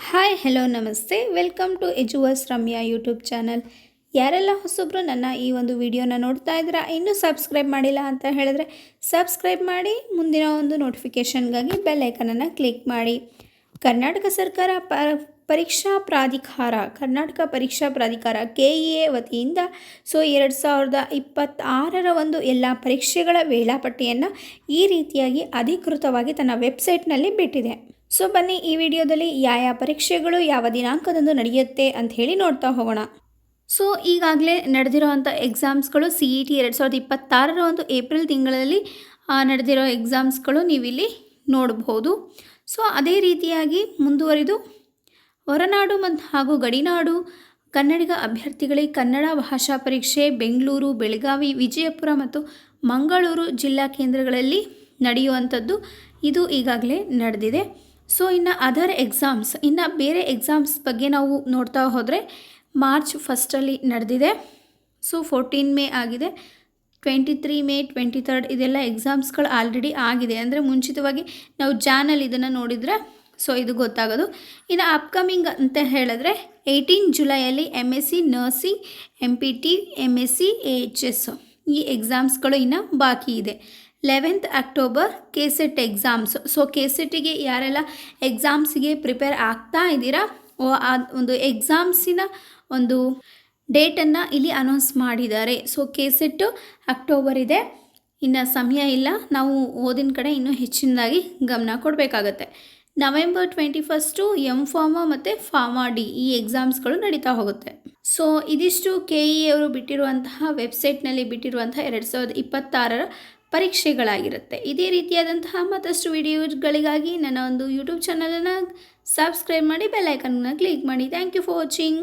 Hi hello ನಮಸ್ತೆ welcome to ಎಜುವರ್ಸ್ Ramya YouTube channel. ಯಾರೆಲ್ಲ ಹೊಸಬ್ರು ನನ್ನ ಈ ಒಂದು ವಿಡಿಯೋನ ನೋಡ್ತಾ ಇದ್ದೀರಾ, ಇನ್ನೂ ಸಬ್ಸ್ಕ್ರೈಬ್ ಮಾಡಿಲ್ಲ ಅಂತ ಹೇಳಿದ್ರೆ ಸಬ್ಸ್ಕ್ರೈಬ್ ಮಾಡಿ, ಮುಂದಿನ ಒಂದು ನೋಟಿಫಿಕೇಷನ್ಗಾಗಿ ಬೆಲ್ ಐಕನನ್ನು ಕ್ಲಿಕ್ ಮಾಡಿ. ಕರ್ನಾಟಕ ಸರ್ಕಾರ ಕರ್ನಾಟಕ ಪರೀಕ್ಷಾ ಪ್ರಾಧಿಕಾರ KEA ವತಿಯಿಂದ 2026 ಒಂದು ಎಲ್ಲ ಪರೀಕ್ಷೆಗಳ ವೇಳಾಪಟ್ಟಿಯನ್ನು ಈ ರೀತಿಯಾಗಿ ಅಧಿಕೃತವಾಗಿ ತನ್ನ ವೆಬ್ಸೈಟ್ನಲ್ಲಿ ಬಿಟ್ಟಿದೆ. ಬನ್ನಿ ಈ ವಿಡಿಯೋದಲ್ಲಿ ಯಾವ ಪರೀಕ್ಷೆಗಳು ಯಾವ ದಿನಾಂಕದಂದು ನಡೆಯುತ್ತೆ ಅಂತ ಹೇಳಿ ನೋಡ್ತಾ ಹೋಗೋಣ. ಈಗಾಗಲೇ ನಡೆದಿರೋವಂಥ ಎಕ್ಸಾಮ್ಸ್ಗಳು CET 2026 ಒಂದು ಏಪ್ರಿಲ್ ತಿಂಗಳಲ್ಲಿ ನಡೆದಿರೋ ಎಕ್ಸಾಮ್ಸ್ಗಳು ನೀವಿಲ್ಲಿ ನೋಡ್ಬೋದು. ಅದೇ ರೀತಿಯಾಗಿ ಮುಂದುವರಿದು ಹೊರನಾಡು ಹಾಗೂ ಗಡಿನಾಡು ಕನ್ನಡಿಗ ಅಭ್ಯರ್ಥಿಗಳಿಗೆ ಕನ್ನಡ ಭಾಷಾ ಪರೀಕ್ಷೆ ಬೆಂಗಳೂರು, ಬೆಳಗಾವಿ, ವಿಜಯಪುರ ಮತ್ತು ಮಂಗಳೂರು ಜಿಲ್ಲಾ ಕೇಂದ್ರಗಳಲ್ಲಿ ನಡೆಯುವಂಥದ್ದು ಇದು ಈಗಾಗಲೇ ನಡೆದಿದೆ. ಇನ್ನು ಅದರ್ ಎಕ್ಸಾಮ್ಸ್, ಇನ್ನು ಬೇರೆ ಎಕ್ಸಾಮ್ಸ್ ಬಗ್ಗೆ ನಾವು ನೋಡ್ತಾ ಹೋದರೆ ಮಾರ್ಚ್ 1 ನಡೆದಿದೆ. 14 ಮೇ ಆಗಿದೆ, 23 ಮೇ, 23 ಇದೆಲ್ಲ ಎಕ್ಸಾಮ್ಸ್ಗಳು ಆಲ್ರೆಡಿ ಆಗಿದೆ. ಅಂದರೆ ಮುಂಚಿತವಾಗಿ ನಾವು ಜಾನಲ್ಲಿ ಇದನ್ನು ನೋಡಿದರೆ ಇದು ಗೊತ್ತಾಗೋದು. ಇನ್ನು ಅಪ್ಕಮಿಂಗ್ ಅಂತ ಹೇಳಿದ್ರೆ 18 ಜುಲೈಯಲ್ಲಿ MSc nursing, MPT, MSc AHS ಈ ಎಕ್ಸಾಮ್ಸ್ಗಳು ಇನ್ನು ಬಾಕಿ ಇದೆ. 11th October KCET exams. KCETಗೆ ಯಾರೆಲ್ಲ ಎಕ್ಸಾಮ್ಸಿಗೆ ಪ್ರಿಪೇರ್ ಆಗ್ತಾ ಇದ್ದೀರಾ, ಆ ಒಂದು ಎಕ್ಸಾಮ್ಸಿನ ಒಂದು ಡೇಟನ್ನು ಇಲ್ಲಿ ಅನೌನ್ಸ್ ಮಾಡಿದ್ದಾರೆ. KCET ಅಕ್ಟೋಬರ್ ಇದೆ, ಇನ್ನು ಸಮಯ ಇಲ್ಲ. ನಾವು ಓದಿನ ಕಡೆ ಇನ್ನೂ ಹೆಚ್ಚಿನದಾಗಿ ಗಮನ ಕೊಡಬೇಕಾಗತ್ತೆ. ನವೆಂಬರ್ 21 M.Pharma ಮತ್ತು Pharma D ಈ ಎಕ್ಸಾಮ್ಸ್ಗಳು ನಡೀತಾ ಹೋಗುತ್ತೆ. ಇದಿಷ್ಟು KEA ಅವರು ಬಿಟ್ಟಿರುವಂತಹ ವೆಬ್ಸೈಟ್ನಲ್ಲಿ ಬಿಟ್ಟಿರುವಂತಹ 2026 ಪರೀಕ್ಷೆಗಳಾಗಿರುತ್ತೆ. ಇದೇ ರೀತಿಯಾದಂತಹ ಮತ್ತಷ್ಟು ವಿಡಿಯೋಗಳಿಗಾಗಿ ನನ್ನ ಒಂದು ಯೂಟ್ಯೂಬ್ ಚಾನಲನ್ನು ಸಬ್ಸ್ಕ್ರೈಬ್ ಮಾಡಿ, ಬೆಲ್ ಐಕನ್ನ ಕ್ಲಿಕ್ ಮಾಡಿ. Thank you for watching.